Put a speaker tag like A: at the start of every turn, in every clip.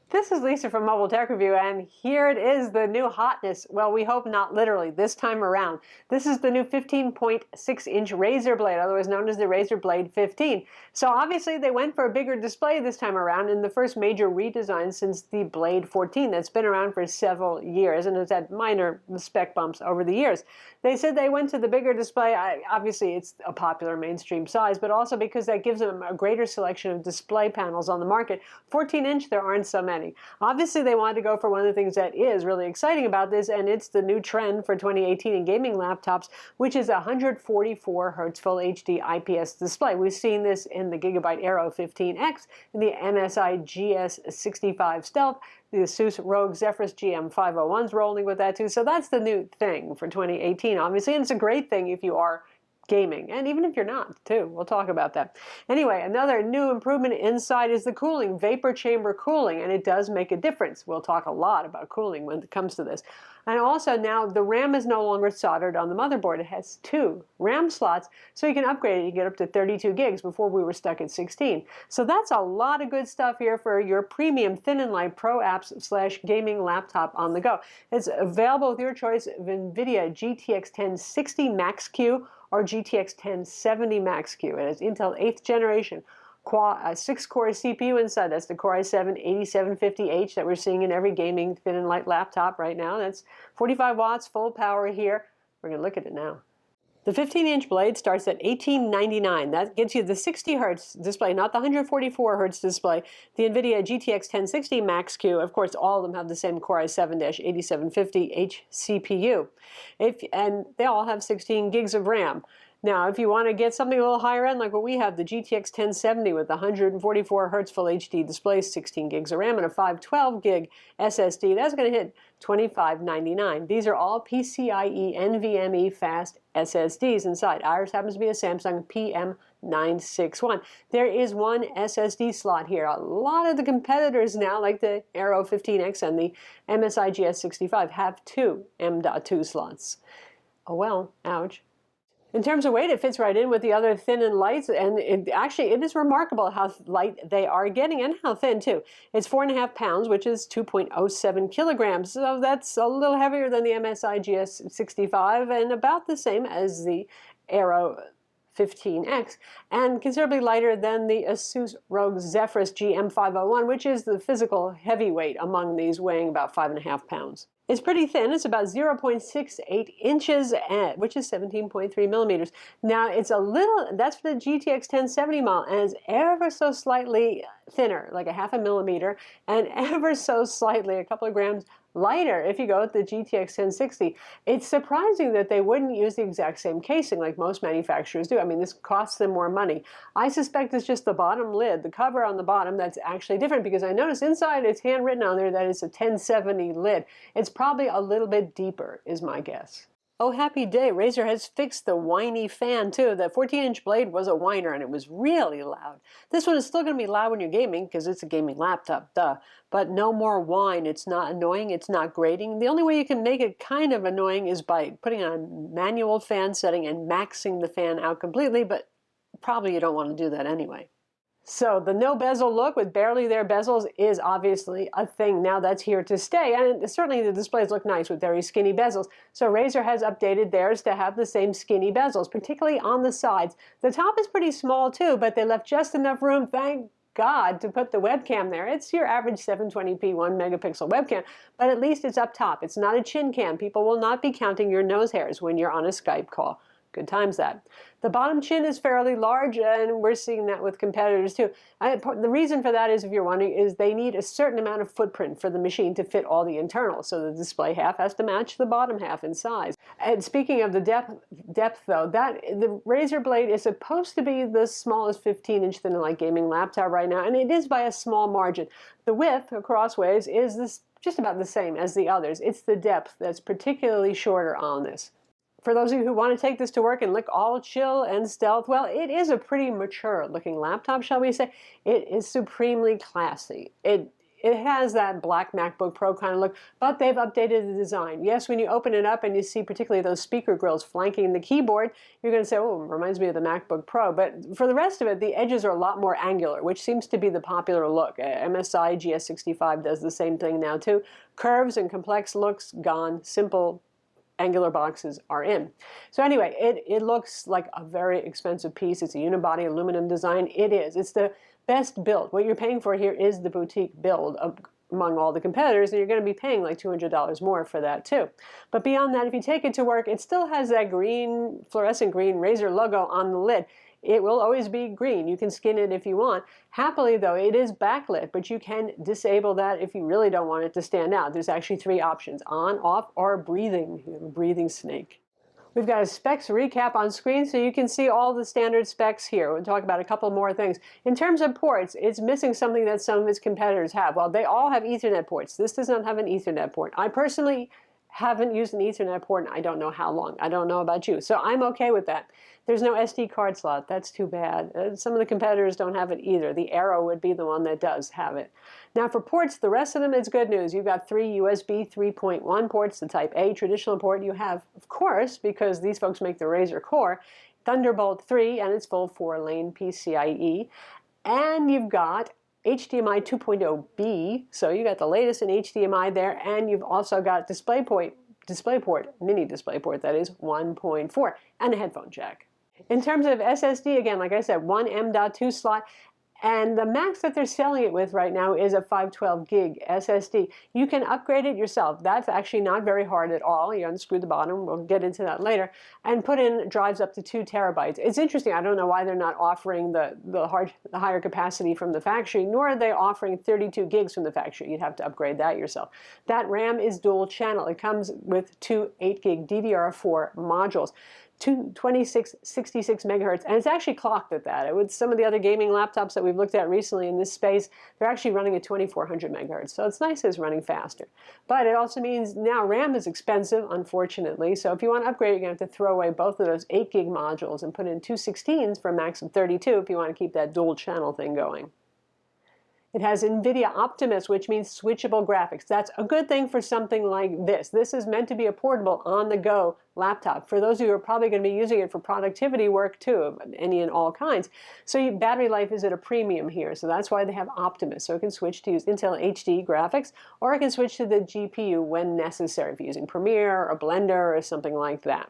A: This is Lisa from MobileTechReview, and here it is, the new hotness. Well, we hope not literally this time around. This is the new 15.6-inch Razer Blade, otherwise known as the Razer Blade 15. So obviously they went for a bigger display this time around in the first major redesign since the Blade 14 that's been around for several years and has had minor spec bumps over the years. They said they went to the bigger display. Obviously it's a popular mainstream size, but also because that gives them a greater selection of display panels on the market. 14-inch, there aren't so many. Obviously, they wanted to go for one of the things that is really exciting about this, and it's the new trend for 2018 in gaming laptops, which is a 144 Hz Full HD IPS display. We've seen this in the Gigabyte Aero 15X, in the MSI GS65 Stealth, the Asus ROG Zephyrus GM501's rolling with that too. So that's the new thing for 2018, obviously, and it's a great thing if you are gaming, and even if you're not, too. We'll talk about that. Anyway, another new improvement inside is the cooling, vapor chamber cooling, and it does make a difference. We'll talk a lot about cooling when it comes to this. And also now the RAM is no longer soldered on the motherboard. It has 2 RAM slots, so you can upgrade it. You get up to 32 gigs. Before we were stuck at 16. So that's a lot of good stuff here for your premium thin and light pro apps / gaming laptop on the go. It's available with your choice of NVIDIA GTX 1060 Max-Q or GTX 1070 Max-Q. It has Intel 8th generation. 6-core CPU inside. That's the Core i7-8750H that we're seeing in every gaming thin and light laptop right now. That's 45 watts, full power here. We're going to look at it now. The 15-inch blade starts at $18.99. That gives you the 60 Hz display, not the 144 Hz display. The NVIDIA GTX 1060 Max-Q, of course, all of them have the same Core i7-8750H CPU. And they all have 16 gigs of RAM. Now, if you want to get something a little higher end, like what we have, the GTX 1070 with the 144 Hz Full HD display, 16 gigs of RAM, and a 512 gig SSD, that's going to hit $25.99. These are all PCIe NVMe fast SSDs inside. Ours happens to be a Samsung PM961. There is one SSD slot here. A lot of the competitors now, like the Aero 15X and the MSI GS65, have 2 M.2 slots. Oh well, ouch. In terms of weight, it fits right in with the other thin and lights, and it is remarkable how light they are getting, and how thin too. It's 4.5 pounds, which is 2.07 kilograms, so that's a little heavier than the MSI GS65, and about the same as the Aero 15X, and considerably lighter than the Asus ROG Zephyrus GM501, which is the physical heavyweight among these, weighing about 5.5 pounds. It's pretty thin. It's about 0.68 inches, which is 17.3 millimeters. Now, it's a little, that's for the GTX 1070 model, and it's ever so slightly thinner, like a 0.5 millimeter, and ever so slightly, a couple of grams lighter if you go with the GTX 1060. It's surprising that they wouldn't use the exact same casing like most manufacturers do. I mean, this costs them more money. I suspect it's just the bottom lid, the cover on the bottom, that's actually different, because I noticed inside it's handwritten on there that it's a 1070 lid. It's probably a little bit deeper, is my guess. Oh, happy day. Razer has fixed the whiny fan, too. That 14-inch blade was a whiner, and it was really loud. This one is still going to be loud when you're gaming, because it's a gaming laptop, duh. But no more whine. It's not annoying. It's not grating. The only way you can make it kind of annoying is by putting on a manual fan setting and maxing the fan out completely, but probably you don't want to do that anyway. So the no bezel look with barely there bezels is obviously a thing now that's here to stay, and certainly the displays look nice with very skinny bezels. So Razer has updated theirs to have the same skinny bezels, particularly on the sides. The top is pretty small too, but they left just enough room, thank God, to put the webcam there. It's your average 720p 1 megapixel webcam, but at least it's up top. It's not a chin cam. People will not be counting your nose hairs when you're on a Skype call. Good times that. The bottom chin is fairly large, and we're seeing that with competitors too. The reason for that is, if you're wondering, is they need a certain amount of footprint for the machine to fit all the internals. So the display half has to match the bottom half in size. And speaking of the depth though, the Razer Blade is supposed to be the smallest 15-inch thin and light gaming laptop right now, and it is by a small margin. The width crossways is just about the same as the others. It's the depth that's particularly shorter on this. For those of you who want to take this to work and look all chill and stealth, well, it is a pretty mature looking laptop, shall we say. It is supremely classy. It has that black MacBook Pro kind of look, but they've updated the design. Yes, when you open it up and you see particularly those speaker grills flanking the keyboard, you're going to say, oh, it reminds me of the MacBook Pro. But for the rest of it, the edges are a lot more angular, which seems to be the popular look. MSI GS65 does the same thing now too. Curves and complex looks gone. Simple angular boxes are in. So anyway, it looks like a very expensive piece. It's a unibody aluminum design. It is. It's the best build. What you're paying for here is the boutique build among all the competitors, and you're going to be paying like $200 more for that too. But beyond that, if you take it to work, it still has that green, fluorescent green Razer logo on the lid. It will always be green. You can skin it if you want. Happily, though, it is backlit, but you can disable that if you really don't want it to stand out. There's actually 3 options: on, off, or breathing. You have a breathing snake. We've got a specs recap on screen, so you can see all the standard specs here. We'll talk about a couple more things. In terms of ports, it's missing something that some of its competitors have. Well, they all have Ethernet ports. This does not have an Ethernet port. I personally haven't used an Ethernet port in I don't know how long. I don't know about you. So I'm okay with that. There's no SD card slot. That's too bad. Some of the competitors don't have it either. The Aero would be the one that does have it. Now for ports, the rest of them, it's good news. You've got 3 USB 3.1 ports, the Type A traditional port. You have, of course, because these folks make the Razer Core, Thunderbolt 3 and its full 4-lane PCIe. And you've got HDMI 2.0B, so you got the latest in HDMI there, and you've also got DisplayPort, mini DisplayPort, that is 1.4, and a headphone jack. In terms of SSD, again, like I said, one M.2 slot, and the max that they're selling it with right now is a 512 gig SSD. You can upgrade it yourself. That's actually not very hard at all. You unscrew the bottom, we'll get into that later, and put in drives up to 2 terabytes. It's interesting, I don't know why they're not offering the higher capacity from the factory, nor are they offering 32 gigs from the factory. You'd have to upgrade that yourself. That RAM is dual channel. It comes with 2 8 gig DDR4 modules. 2666 megahertz, and it's actually clocked at that. With some of the other gaming laptops that we've looked at recently in this space, they're actually running at 2400 megahertz, so it's nice it's running faster. But it also means now RAM is expensive, unfortunately, so if you want to upgrade, you're going to have to throw away both of those 8 gig modules and put in 2 16s for a max of 32 if you want to keep that dual channel thing going. It has NVIDIA Optimus, which means switchable graphics. That's a good thing for something like this. This is meant to be a portable, on-the-go laptop. For those of you who are probably going to be using it for productivity work too, of any and all kinds. So battery life is at a premium here, so that's why they have Optimus. So it can switch to use Intel HD graphics, or it can switch to the GPU when necessary, if you're using Premiere or Blender or something like that.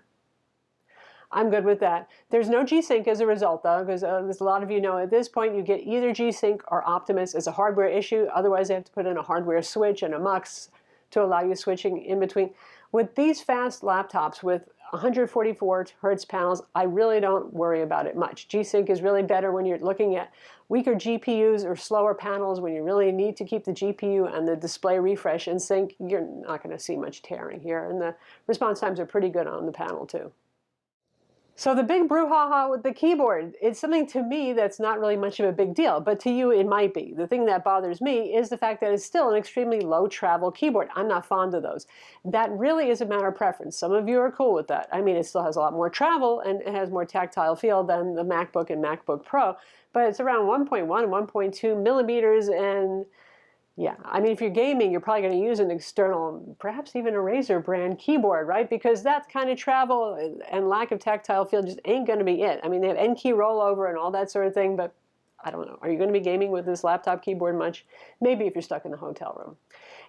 A: I'm good with that. There's no G-Sync as a result, though, because as a lot of you know, at this point, you get either G-Sync or Optimus as a hardware issue. Otherwise, they have to put in a hardware switch and a MUX to allow you switching in between. With these fast laptops with 144 hertz panels, I really don't worry about it much. G-Sync is really better when you're looking at weaker GPUs or slower panels, when you really need to keep the GPU and the display refresh in sync. You're not going to see much tearing here, and the response times are pretty good on the panel, too. So the big brouhaha with the keyboard, it's something to me that's not really much of a big deal, but to you it might be. The thing that bothers me is the fact that it's still an extremely low travel keyboard. I'm not fond of those. That really is a matter of preference. Some of you are cool with that. I mean, it still has a lot more travel and it has more tactile feel than the MacBook and MacBook Pro, but it's around 1.1 and 1.2 millimeters, and yeah, I mean, if you're gaming, you're probably going to use an external, perhaps even a Razer brand keyboard, right? Because that kind of travel and lack of tactile feel just ain't going to be it. I mean, they have N-key rollover and all that sort of thing, but I don't know. Are you going to be gaming with this laptop keyboard much? Maybe if you're stuck in the hotel room.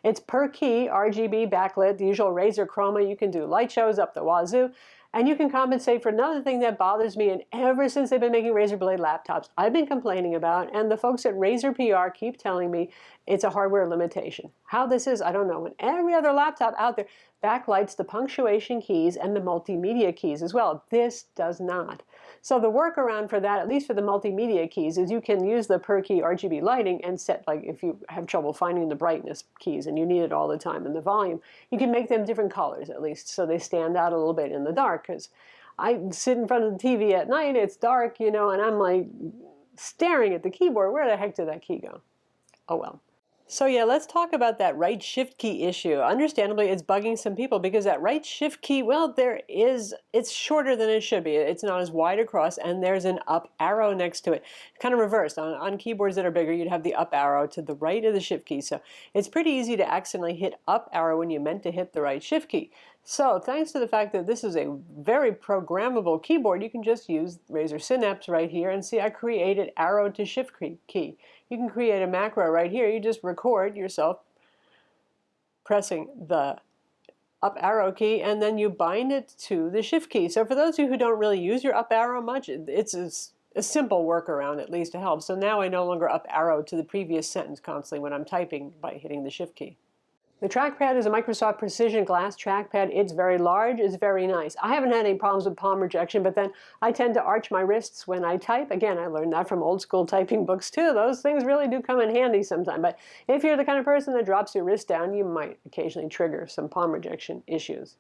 A: It's per key, RGB backlit, the usual Razer Chroma. You can do light shows up the wazoo. And you can compensate for another thing that bothers me, and ever since they've been making Razer Blade laptops, I've been complaining about, and the folks at Razer PR keep telling me it's a hardware limitation. How this is, I don't know. And every other laptop out there backlights the punctuation keys and the multimedia keys as well. This does not. So the workaround for that, at least for the multimedia keys, is you can use the per key RGB lighting and set, like if you have trouble finding the brightness keys and you need it all the time and the volume, you can make them different colors at least so they stand out a little bit in the dark. Because I sit in front of the TV at night, it's dark, you know, and I'm like staring at the keyboard. Where the heck did that key go? Oh well. So yeah, let's talk about that right shift key issue. Understandably, it's bugging some people because that right shift key, well, it's shorter than it should be. It's not as wide across, and there's an up arrow next to it. Kind of reversed. On keyboards that are bigger, you'd have the up arrow to the right of the shift key. So it's pretty easy to accidentally hit up arrow when you meant to hit the right shift key. So thanks to the fact that this is a very programmable keyboard, you can just use Razer Synapse right here, and see I created arrow to shift key. You can create a macro right here. You just record yourself pressing the up arrow key, and then you bind it to the shift key. So for those of you who don't really use your up arrow much, it's a simple workaround, at least, to help. So now I no longer up arrow to the previous sentence constantly when I'm typing by hitting the shift key. The trackpad is a Microsoft Precision Glass trackpad. It's very large, it's very nice. I haven't had any problems with palm rejection, but then I tend to arch my wrists when I type. Again, I learned that from old school typing books too. Those things really do come in handy sometime. But if you're the kind of person that drops your wrist down, you might occasionally trigger some palm rejection issues.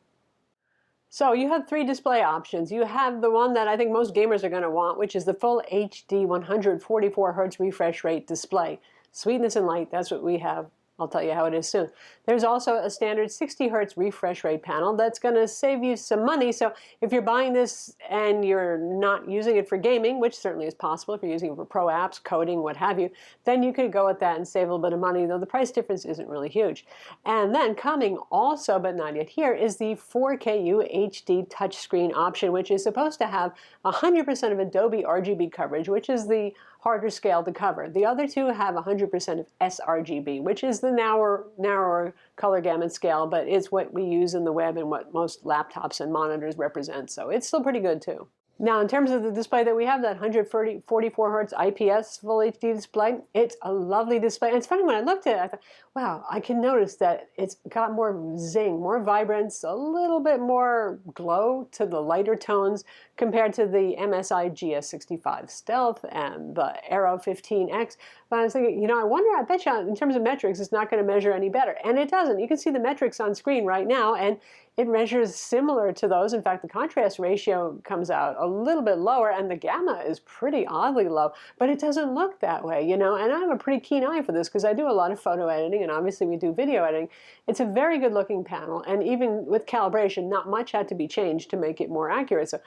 A: So you have three display options. You have the one that I think most gamers are going to want, which is the full HD 144 Hz refresh rate display. Sweetness and light, that's what we have. I'll tell you how it is soon. There's also a standard 60 Hz refresh rate panel that's going to save you some money. So if you're buying this and you're not using it for gaming, which certainly is possible if you're using it for pro apps, coding, what have you, then you could go with that and save a little bit of money, though the price difference isn't really huge. And then coming also, but not yet here, is the 4K UHD touchscreen option, which is supposed to have 100% of Adobe RGB coverage, which is the harder scale to cover. The other two have 100% of sRGB, which is the narrower color gamut scale, but it's what we use in the web and what most laptops and monitors represent. So it's still pretty good too. Now, in terms of the display that we have, that 144 Hz IPS Full HD display, it's a lovely display. And it's funny, when I looked at it, I thought, wow, I can notice that it's got more zing, more vibrance, a little bit more glow to the lighter tones compared to the MSI GS65 Stealth and the Aero 15X. But I was thinking, you know, I bet you in terms of metrics, it's not going to measure any better. And it doesn't. You can see the metrics on screen right now, and it measures similar to those. In fact, the contrast ratio comes out a little bit lower, and the gamma is pretty oddly low, but it doesn't look that way, you know. And I have a pretty keen eye for this because I do a lot of photo editing, and obviously we do video editing. It's a very good looking panel, and even with calibration, not much had to be changed to make it more accurate. So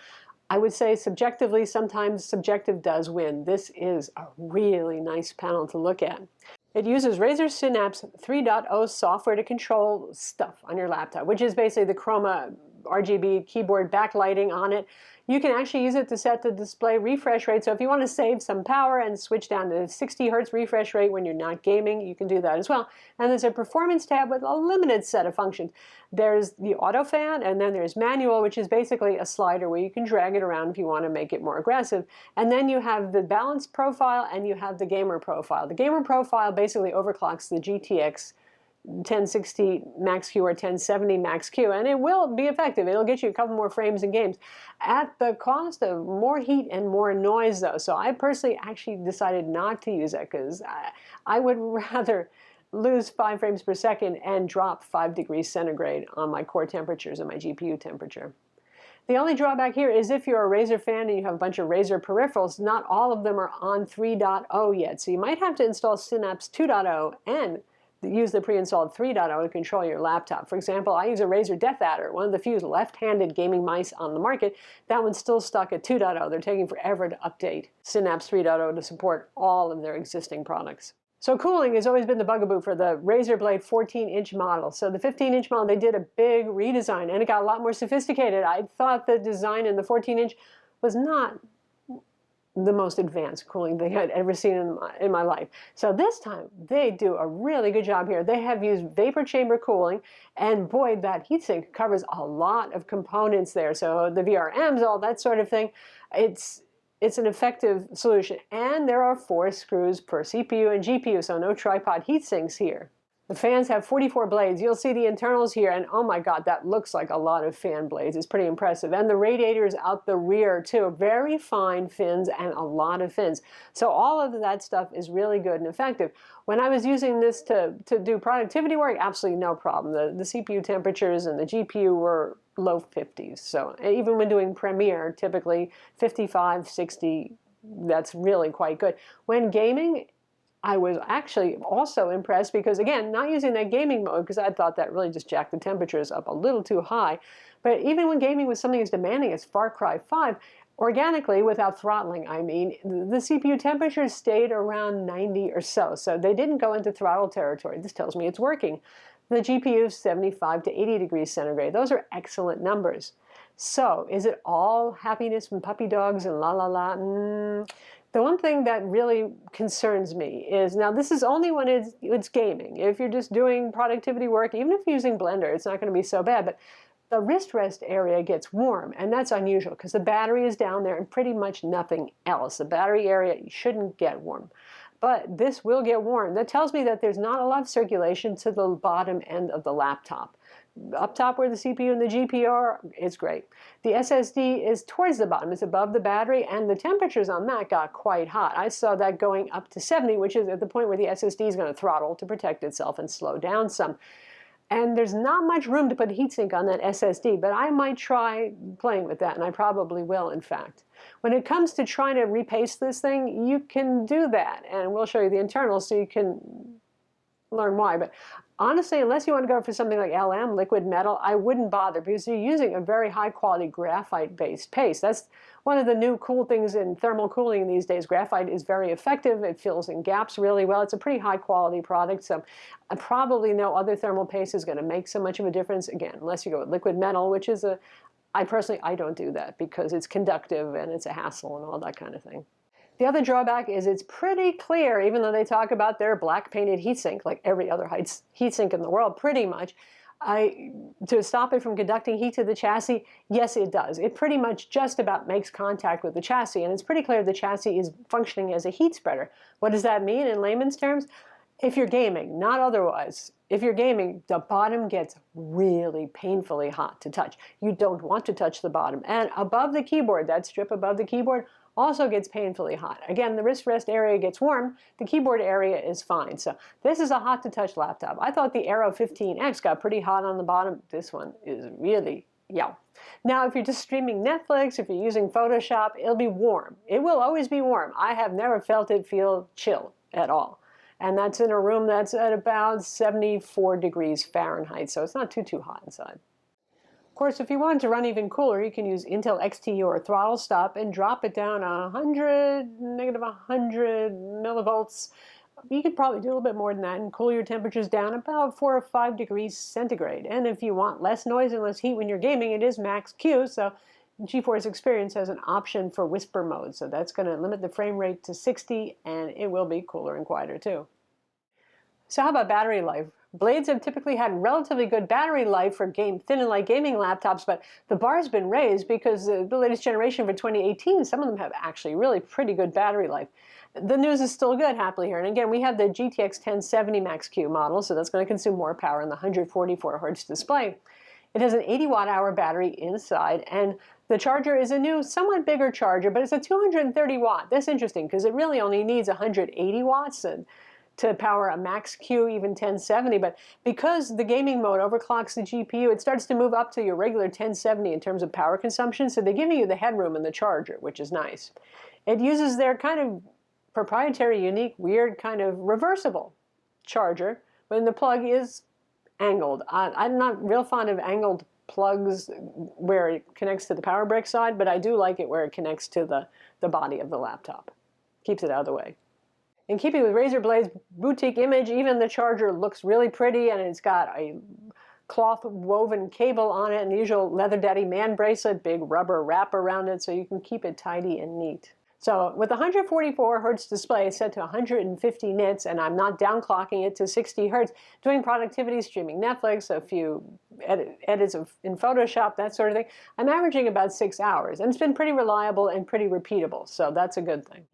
A: I would say subjectively, sometimes subjective does win. This is a really nice panel to look at. It uses Razer Synapse 3.0 software to control stuff on your laptop, which is basically the Chroma RGB keyboard backlighting on it. You can actually use it to set the display refresh rate. So if you want to save some power and switch down to 60 Hz refresh rate when you're not gaming, you can do that as well. And there's a performance tab with a limited set of functions. There's the auto fan, and then there's manual, which is basically a slider where you can drag it around if you want to make it more aggressive. And then you have the balance profile and you have the gamer profile. The gamer profile basically overclocks the GTX 1060 Max Q or 1070 Max Q, and it will be effective. It'll get you a couple more frames in games at the cost of more heat and more noise, though. So I personally actually decided not to use it because I would rather lose 5 frames per second and drop 5 degrees centigrade on my core temperatures and my GPU temperature. The only drawback here is if you're a Razer fan and you have a bunch of Razer peripherals, not all of them are on 3.0 yet. So you might have to install Synapse 2.0 and use the pre-installed 3.0 to control your laptop. For example, I use a Razer Death Adder, one of the few left-handed gaming mice on the market. That one's still stuck at 2.0. They're taking forever to update Synapse 3.0 to support all of their existing products. So cooling has always been the bugaboo for the Razer Blade 14-inch model. So the 15-inch model, they did a big redesign, and it got a lot more sophisticated. I thought the design in the 14-inch was not the most advanced cooling thing I'd ever seen in my life. So this time, they do a really good job here. They have used vapor chamber cooling, and boy, that heatsink covers a lot of components there. So the VRMs, all that sort of thing, it's an effective solution. And there are 4 screws per CPU and GPU, so no tripod heatsinks here. The fans have 44 blades. You'll see the internals here, and oh my God, that looks like a lot of fan blades. It's pretty impressive. And the radiators out the rear too, very fine fins and a lot of fins. So all of that stuff is really good and effective. When I was using this to do productivity work, absolutely no problem. The CPU temperatures and the GPU were low 50s. So even when doing Premiere, typically 55, 60, that's really quite good. When gaming, I was actually also impressed because, again, not using that gaming mode because I thought that really just jacked the temperatures up a little too high. But even when gaming with something as demanding as Far Cry 5, organically, without throttling, I mean, the CPU temperatures stayed around 90 or so. So they didn't go into throttle territory. This tells me it's working. The GPU is 75 to 80 degrees centigrade. Those are excellent numbers. So is it all happiness and puppy dogs and la la la? The one thing that really concerns me is, now this is only when it's gaming. If you're just doing productivity work, even if you're using Blender, it's not going to be so bad. But the wrist rest area gets warm, and that's unusual because the battery is down there and pretty much nothing else. The battery area shouldn't get warm. But this will get warm. That tells me that there's not a lot of circulation to the bottom end of the laptop. Up top where the CPU and the GPU are, it's great. The SSD is towards the bottom. It's above the battery, and the temperatures on that got quite hot. I saw that going up to 70, which is at the point where the SSD is going to throttle to protect itself and slow down some. And there's not much room to put heatsink on that SSD, but I might try playing with that, and I probably will, in fact. When it comes to trying to repaste this thing, you can do that, and we'll show you the internals so you can learn why. But honestly, unless you want to go for something like LM, liquid metal, I wouldn't bother because you're using a very high-quality graphite-based paste. That's one of the new cool things in thermal cooling these days. Graphite is very effective. It fills in gaps really well. It's a pretty high-quality product, so probably no other thermal paste is going to make so much of a difference, again, unless you go with liquid metal, which is I don't do that because it's conductive and it's a hassle and all that kind of thing. The other drawback is it's pretty clear, even though they talk about their black painted heatsink, like every other heatsink in the world, pretty much, to stop it from conducting heat to the chassis, yes, it does. It pretty much just about makes contact with the chassis, and it's pretty clear the chassis is functioning as a heat spreader. What does that mean in layman's terms? If you're gaming, not otherwise. If you're gaming, the bottom gets really painfully hot to touch. You don't want to touch the bottom. And above the keyboard, that strip above the keyboard, also gets painfully hot. Again, the wrist rest area gets warm, the keyboard area is fine. So this is a hot to touch laptop. I thought the Aero 15X got pretty hot on the bottom. This one is really, yeah. Now, if you're just streaming Netflix, if you're using Photoshop, it'll be warm. It will always be warm. I have never felt it feel chill at all. And that's in a room that's at about 74 degrees Fahrenheit, so it's not too hot inside. Of course, if you want to run even cooler, you can use Intel XT or throttle stop and drop it down negative 100 millivolts. You could probably do a little bit more than that and cool your temperatures down about 4 or 5 degrees centigrade. And if you want less noise and less heat when you're gaming, it is max Q, so GeForce Experience has an option for whisper mode, so that's going to limit the frame rate to 60, and it will be cooler and quieter too. So how about battery life? Blades have typically had relatively good battery life for thin and light gaming laptops, but the bar's been raised because the latest generation for 2018, some of them have actually really pretty good battery life. The news is still good, happily here. And again, we have the GTX 1070 Max-Q model, so that's going to consume more power in the 144 Hz display. It has an 80 watt-hour battery inside, and the charger is a new, somewhat bigger charger, but it's a 230 watt. That's interesting because it really only needs 180 watts to power a Max-Q, even 1070, but because the gaming mode overclocks the GPU, it starts to move up to your regular 1070 in terms of power consumption, so they're giving you the headroom in the charger, which is nice. It uses their kind of proprietary, unique, weird kind of reversible charger, when the plug is angled. I'm not real fond of angled plugs where it connects to the power brick side, but I do like it where it connects to the body of the laptop. Keeps it out of the way. In keeping with Razer Blade's boutique image, even the charger looks really pretty, and it's got a cloth woven cable on it and the usual Leather Daddy man bracelet, big rubber wrap around it so you can keep it tidy and neat. So with the 144 Hz display set to 150 nits, and I'm not downclocking it to 60 Hz, doing productivity, streaming Netflix, a few edits in Photoshop, that sort of thing, I'm averaging about 6 hours. And it's been pretty reliable and pretty repeatable, so that's a good thing.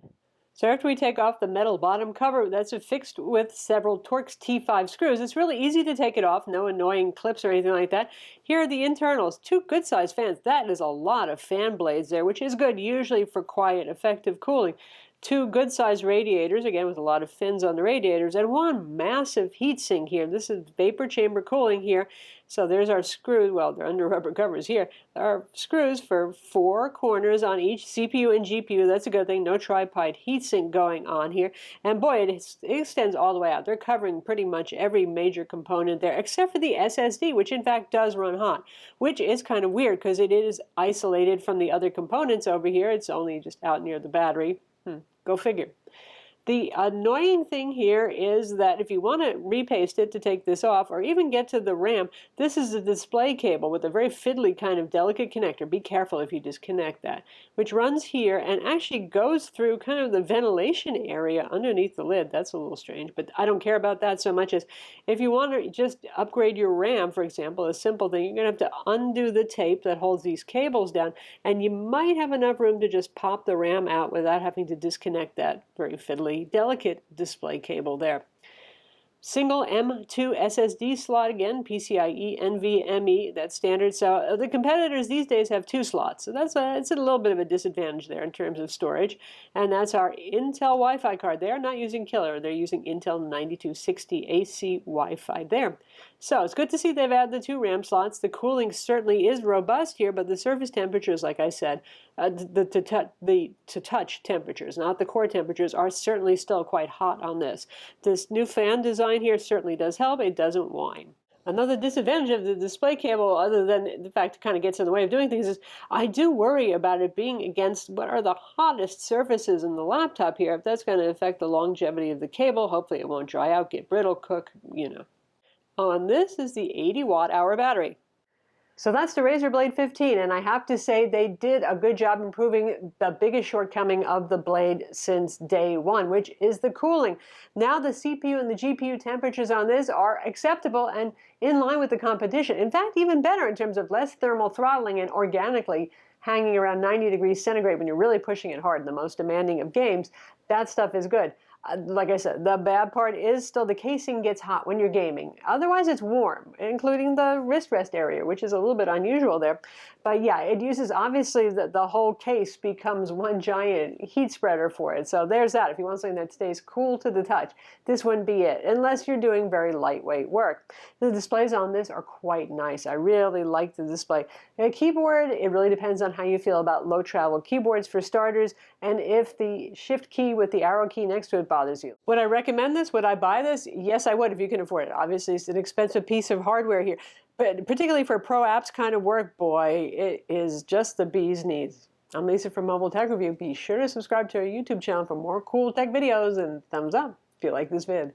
A: So after we take off the metal bottom cover that's affixed with several Torx T5 screws, it's really easy to take it off, no annoying clips or anything like that. Here are the internals, 2 good-sized fans. That is a lot of fan blades there, which is good usually for quiet, effective cooling. two good-sized radiators, again with a lot of fins on the radiators, and one massive heatsink here. This is vapor chamber cooling here. So there's our screws. Well, they're under rubber covers here. There are screws for 4 corners on each CPU and GPU. That's a good thing. No tripod heatsink going on here. And boy, it extends all the way out. They're covering pretty much every major component there, except for the SSD, which in fact does run hot, which is kind of weird because it is isolated from the other components over here. It's only just out near the battery. Go figure. The annoying thing here is that if you want to repaste it to take this off or even get to the RAM, this is a display cable with a very fiddly kind of delicate connector. Be careful if you disconnect that, which runs here and actually goes through kind of the ventilation area underneath the lid. That's a little strange, but I don't care about that so much as if you want to just upgrade your RAM, for example, a simple thing, you're going to have to undo the tape that holds these cables down, and you might have enough room to just pop the RAM out without having to disconnect that very fiddly delicate display cable there. Single M2 SSD slot, again, PCIe NVMe, that's standard. So the competitors these days have 2 slots. So it's a little bit of a disadvantage there in terms of storage. And that's our Intel Wi-Fi card. They are not using Killer. They're using Intel 9260 AC Wi-Fi there. So it's good to see they've added the 2 RAM slots. The cooling certainly is robust here, but the surface temperatures, like I said, the to-touch temperatures, not the core temperatures, are certainly still quite hot on this. This new fan design here certainly does help. It doesn't whine. Another disadvantage of the display cable, other than the fact it kind of gets in the way of doing things, is I do worry about it being against what are the hottest surfaces in the laptop here. If that's going to affect the longevity of the cable, hopefully it won't dry out, get brittle, cook, you know. On this is the 80 watt-hour battery. So that's the Razer Blade 15, and I have to say they did a good job improving the biggest shortcoming of the Blade since day one, which is the cooling. Now the CPU and the GPU temperatures on this are acceptable and in line with the competition. In fact, even better in terms of less thermal throttling and organically hanging around 90 degrees centigrade when you're really pushing it hard, the most demanding of games. That stuff is good. Like I said, the bad part is still the casing gets hot when you're gaming. Otherwise, it's warm, including the wrist rest area, which is a little bit unusual there. But yeah, it uses, obviously, the whole case becomes one giant heat spreader for it. So there's that. If you want something that stays cool to the touch, this wouldn't be it, unless you're doing very lightweight work. The displays on this are quite nice. I really like the display. The keyboard, it really depends on how you feel about low travel keyboards for starters, and if the shift key with the arrow key next to it bothers you. Would I recommend this? Would I buy this? Yes, I would if you can afford it. Obviously, it's an expensive piece of hardware here, but particularly for pro apps kind of work, boy, it is just the bee's knees. I'm Lisa from Mobile Tech Review. Be sure to subscribe to our YouTube channel for more cool tech videos, and thumbs up if you like this vid.